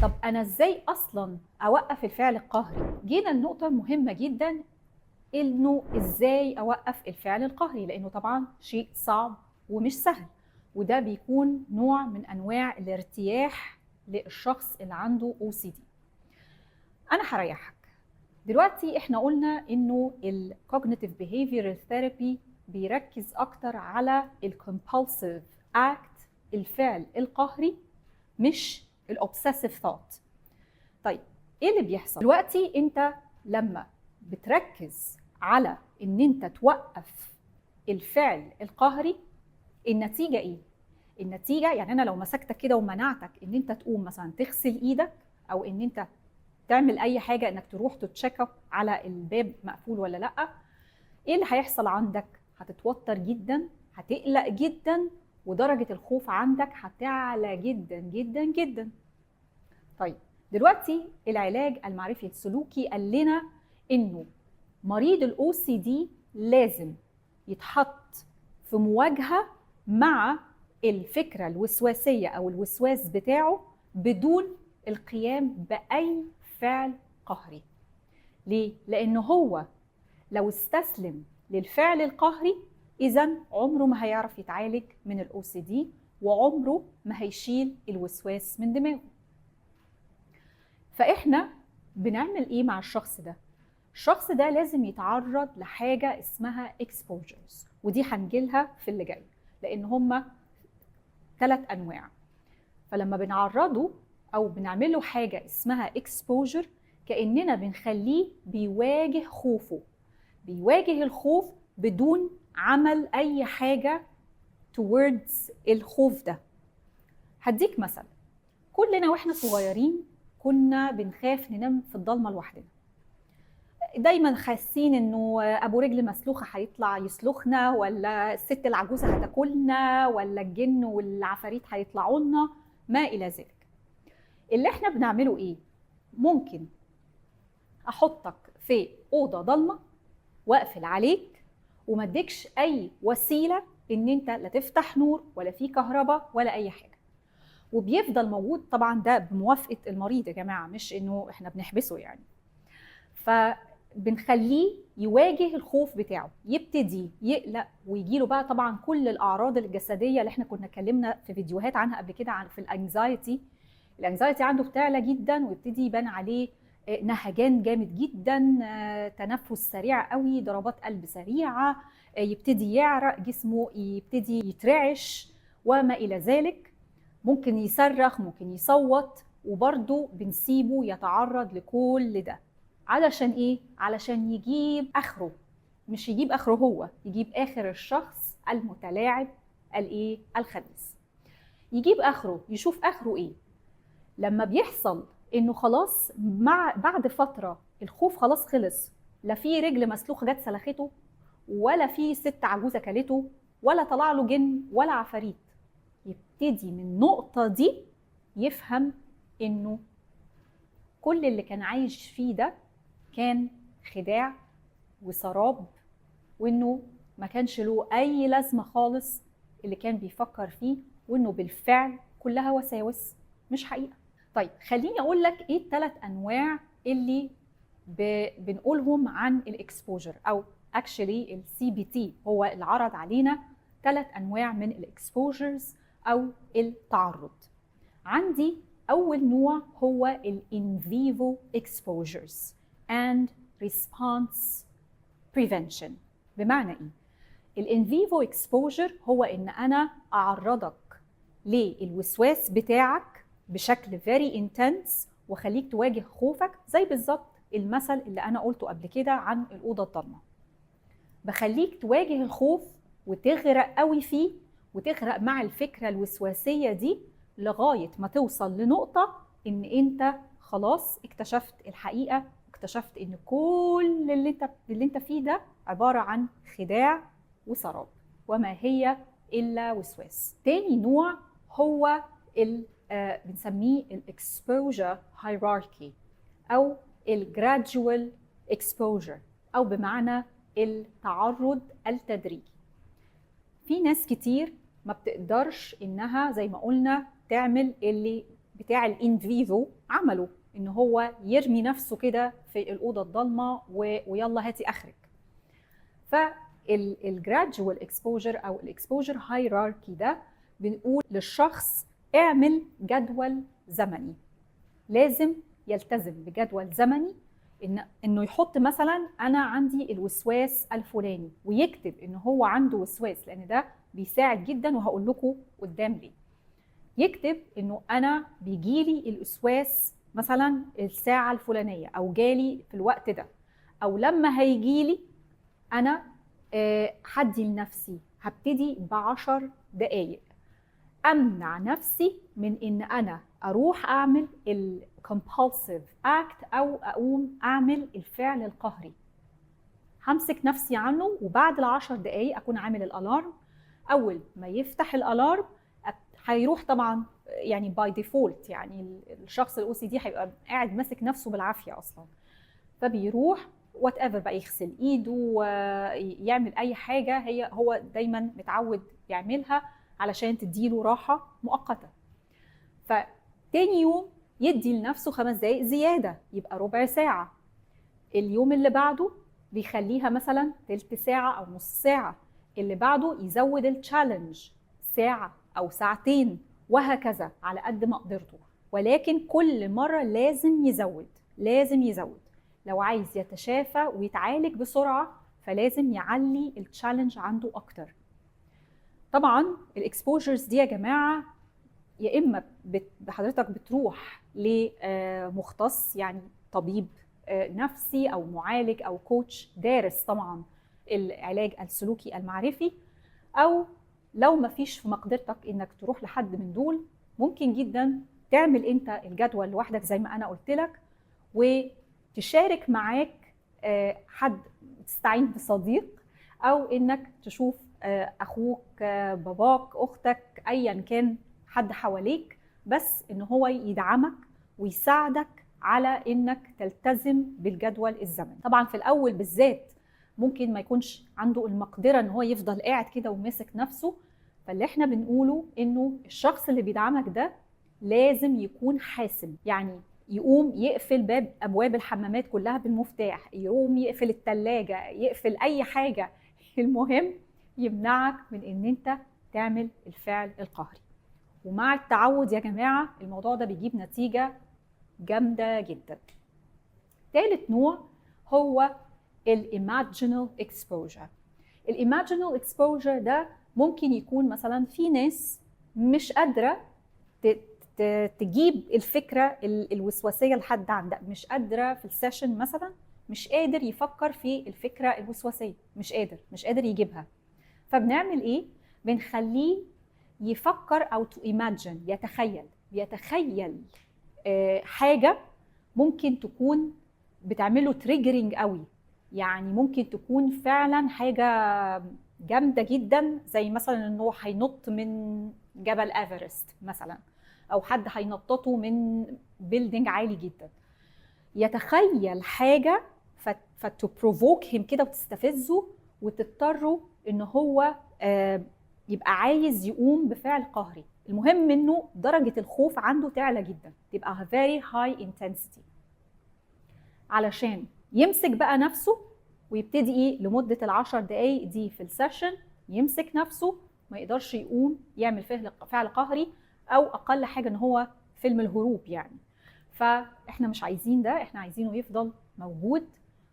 طب أنا إزاي أصلا أوقف الفعل القهري؟ جينا لنقطة مهمة جدا، إنه إزاي أوقف الفعل القهري، لأنه طبعا شيء صعب ومش سهل، وده بيكون نوع من أنواع الارتياح للشخص اللي عنده OCD. أنا هريحك دلوقتي. إحنا قلنا إنه ال Cognitive Behavioral Therapy بيركز أكتر على ال Compulsive Act، الفعل القهري، مش ال Obsessive Thought. طيب إيه اللي بيحصل؟ دلوقتي أنت لما بتركز على إن أنت توقف الفعل القهري، النتيجة إيه؟ النتيجة يعني أنا لو مسكتك كده ومنعتك إن أنت تقوم مثلا تغسل إيدك، أو إن أنت تعمل أي حاجة، إنك تروح تتشيك اب على الباب مقفول ولا لأ، إيه اللي هيحصل عندك؟ هتتوتر جدا، هتقلق جدا، ودرجة الخوف عندك هتعلى جدا جدا جدا. طيب دلوقتي العلاج المعرفي السلوكي قال لنا إنه مريض ال OCD لازم يتحط في مواجهة مع الفكرة الوسواسية أو الوسواس بتاعه بدون القيام بأي فعل قهري. ليه؟ لأنه هو لو استسلم للفعل القهري إذن عمره ما هيعرف يتعالج من ال OCD، وعمره ما هيشيل الوسواس من دماغه. فإحنا بنعمل إيه مع الشخص ده؟ الشخص ده لازم يتعرض لحاجة اسمها exposures، ودي هنجيلها في اللي جاي، لأن هما 3 أنواع. فلما بنعرضه أو بنعمله حاجة اسمها exposure، كأننا بنخليه بيواجه خوفه، بيواجه الخوف بدون عمل أي حاجة towards الخوف ده. هديك مثل، كلنا واحنا صغيرين كنا بنخاف ننام في الضلمة لوحدنا، دايما حاسين انه ابو رجل مسلوخه هيطلع يسلخنا، ولا الست العجوزه هتاكلنا، ولا الجن والعفاريت هيطلعوا لنا، ما الى ذلك. اللي احنا بنعمله ايه؟ ممكن احطك في اوضه ضلمه واقفل عليك وما اديكش اي وسيله ان انت لا تفتح نور ولا في كهرباء ولا اي حاجه، وبيفضل موجود طبعا، ده بموافقه المريض يا جماعه، مش انه احنا بنحبسه يعني. فبنخليه يواجه الخوف بتاعه، يبتدي يقلق ويجيله بقى طبعا كل الاعراض الجسديه اللي احنا كنا اتكلمنا في فيديوهات عنها قبل كده، في الانكزايتي. الانكزايتي عنده بتعلى جدا، ويبتدي يبان عليه نهجان جامد جدا، تنفس سريع قوي، ضربات قلب سريعه، يبتدي يعرق، جسمه يبتدي يترعش وما الى ذلك. ممكن يصرخ، ممكن يصوت، وبرضه بنسيبه يتعرض لكل ده. علشان ايه؟ علشان يجيب اخره، مش يجيب اخره هو، يجيب اخر الشخص المتلاعب الايه؟ الخبيث. يجيب اخره، يشوف اخره ايه. لما بيحصل انه خلاص بعد فتره الخوف خلاص خلص، لا في رجل مسلوخه جت سلخته، ولا في ست عجوزه كلته، ولا طلع له جن ولا عفاريت، يبتدي من النقطه دي يفهم انه كل اللي كان عايش فيه ده كان خداع وسراب، وانه ما كانش له اي لازمه خالص اللي كان بيفكر فيه، وانه بالفعل كلها وساوس مش حقيقه. طيب خليني اقول لك ايه ال3 انواع اللي بنقولهم عن الاكسبوجر، او اكشلي الCBT هو اللي عرض علينا 3 انواع من الاكسبوجرز او التعرض. عندي اول نوع هو الان فيفو exposures and response prevention. بمعنى ايه؟ الان فيفو exposure هو ان انا اعرضك للوسواس بتاعك بشكل very intense، وخليك تواجه خوفك، زي بالظبط المثل اللي انا قلته قبل كده عن الاوضه الضلمه. بخليك تواجه الخوف وتغرق قوي فيه، وتغرق مع الفكره الوسواسيه دي لغايه ما توصل لنقطه ان انت خلاص اكتشفت الحقيقه، اكتشفت ان كل اللي انت فيه ده عباره عن خداع وسراب، وما هي الا وسواس. تاني نوع هو بنسميه الاكسبوجر هيراركي، او الجرادجوال اكسبوجر، او بمعنى التعرض التدريجي. في ناس كتير ما بتقدرش انها زي ما قلنا تعمل اللي بتاع الان فيفو عمله، ان هو يرمي نفسه كده في الاوضه الضلمه ويلا هاتي اخرك. فالجرادجوال اكسبوجر او الاكسبوجر هايراركي ده بنقول للشخص اعمل جدول زمني، لازم يلتزم بجدول زمني، انه يحط مثلا انا عندي الوسواس الفلاني ويكتب ان هو عنده وسواس، لان ده بيساعد جدا وهقول لكم قدام ليه. يكتب انه انا بيجيلي الوسواس مثلا الساعه الفلانيه، او جالي في الوقت ده، او لما هيجيلي انا هدي لنفسي هبتدي ب10 دقايق امنع نفسي من ان انا اروح اعمل الكومبالسيف اكت او اقوم اعمل الفعل القهري. همسك نفسي عنه، وبعد ال10 دقايق اكون عامل الالارم. اول ما يفتح الالارم هيروح طبعا يعني باي ديفولت، يعني الشخص الاو سي دي هيبقى قاعد ماسك نفسه بالعافيه اصلا، فبيروح وات ايفر بقى، يغسل ايده، يعمل اي حاجه هو دايما متعود يعملها علشان تديله راحه مؤقته. فتاني يوم يدي لنفسه 5 دقايق زياده، يبقى ربع ساعه. اليوم اللي بعده بيخليها مثلا تلت ساعه او نص ساعه، اللي بعده يزود التشالنج ساعه او ساعتين، وهكذا على قد ما قدرته. ولكن كل مره لازم يزود. لو عايز يتشافى ويتعالج بسرعه فلازم يعلي التشالنج عنده اكتر. طبعا الاكسبوجرز دي يا جماعه يا اما حضرتك بتروح لمختص، يعني طبيب نفسي او معالج او كوتش دارس طبعا العلاج السلوكي المعرفي، او لو ما فيش في مقدرتك انك تروح لحد من دول، ممكن جدا تعمل انت الجدول لوحدك زي ما انا قلت لك، وتشارك معاك حد، تستعين بصديق، او انك تشوف اخوك، باباك، اختك، ايا كان حد حواليك، بس ان هو يدعمك ويساعدك على انك تلتزم بالجدول الزمني. طبعا في الاول بالذات ممكن ما يكونش عنده المقدره ان هو يفضل قاعد كده وماسك نفسه، فاللي احنا بنقوله انه الشخص اللي بيدعمك ده لازم يكون حاسم، يعني يقوم يقفل ابواب الحمامات كلها بالمفتاح، يقوم يقفل الثلاجه، يقفل اي حاجه، المهم يمنعك من ان انت تعمل الفعل القهري. ومع التعود يا جماعه الموضوع ده بيجيب نتيجه جامده جدا. ثالث نوع هو الايماجينال اكسبوجر. الايماجينال اكسبوجر ده ممكن يكون مثلا في ناس مش قادره تجيب الفكره الوسواسيه لحد عندها، مش قادره في السيشن مثلا، مش قادر يفكر في الفكره الوسواسيه، مش قادر يجيبها. فبنعمل ايه؟ بنخليه يفكر او تو ايماجين، يتخيل حاجه ممكن تكون بتعمله تريجرينج قوي، يعني ممكن تكون فعلا حاجه جامده جدا، زي مثلا انه هينط من جبل ايفرست مثلا، او حد هينططه من بيلدينج عالي جدا. يتخيل حاجه فتبروفوك هيم كده وتستفزه، وتضطره ان هو يبقى عايز يقوم بفعل قهري. المهم انه درجه الخوف عنده تعلى جدا، تبقى very high intensity، علشان يمسك بقى نفسه ويبتدي ايه لمده ال10 دقايق دي في السيشن، يمسك نفسه ما يقدرش يقوم يعمل فعل قهري، او اقل حاجه ان هو فيلم الهروب يعني. فاحنا مش عايزين ده، احنا عايزينه يفضل موجود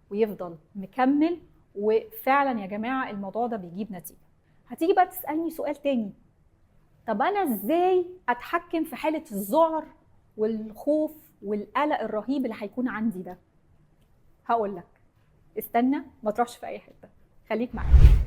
ويفضل مكمل. وفعلا يا جماعه الموضوع ده بيجيب نتيجه. هتيجي بقى تسالني سؤال تاني، طب انا ازاي اتحكم في حاله الذعر والخوف والقلق الرهيب اللي هيكون عندي ده؟ هقول لك، استنى ما تروحش في اي حته، خليك معايا.